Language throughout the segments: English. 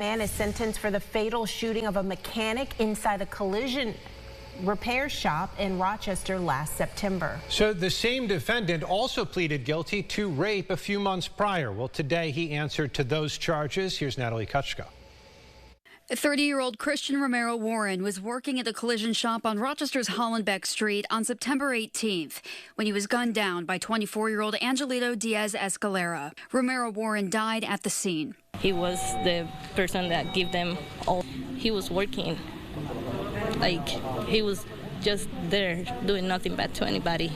Man is sentenced for the fatal shooting of a mechanic inside a collision repair shop in Rochester last September. So the same defendant also pleaded guilty to rape a few months prior. Well, today he answered to those charges. Here's Natalie Kutchko. 30-year-old Christian Romero Warren was working at a collision shop on Rochester's Hollenbeck Street on September 18th when he was gunned down by 24-year-old Angelito Diaz Escalera. Romero Warren died at the scene. He was the person that gave them all. He was working, like he was just there doing nothing bad to anybody.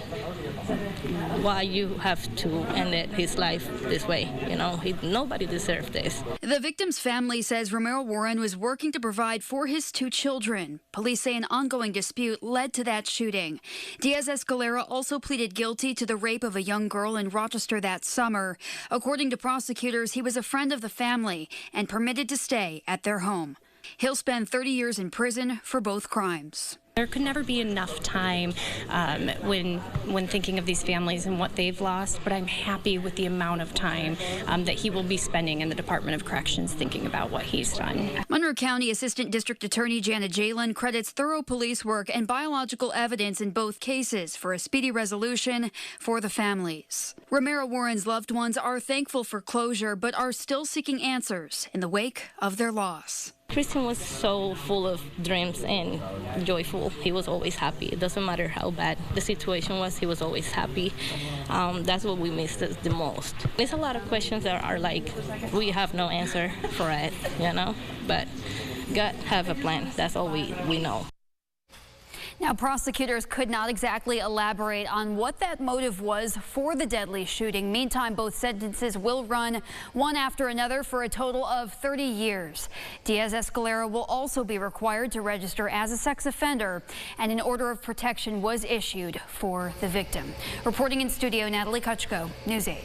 Why you have to end his life this way? You know, nobody deserved this. The victim's family says Romero Warren was working to provide for his two children. Police say an ongoing dispute led to that shooting. Diaz Escalera also pleaded guilty to the rape of a young girl in Rochester that summer. According to prosecutors, he was a friend of the family and permitted to stay at their home. He'll spend 30 years in prison for both crimes. There could never be enough time when thinking of these families and what they've lost, but I'm happy with the amount of time that he will be spending in the Department of Corrections thinking about what he's done. Monroe County Assistant District Attorney Janet Jalen credits thorough police work and biological evidence in both cases for a speedy resolution for the families. Romero Warren's loved ones are thankful for closure, but are still seeking answers in the wake of their loss. Christian was so full of dreams and joyful. He was always happy. It doesn't matter how bad the situation was, he was always happy. That's what we missed the most. There's a lot of questions that are like, we have no answer for it, you know? But God have a plan. That's all we know. Now, prosecutors could not exactly elaborate on what that motive was for the deadly shooting. Meantime, both sentences will run one after another for a total of 30 years. Diaz Escalera will also be required to register as a sex offender, and an order of protection was issued for the victim. Reporting in studio, Natalie Kutchko, News 8.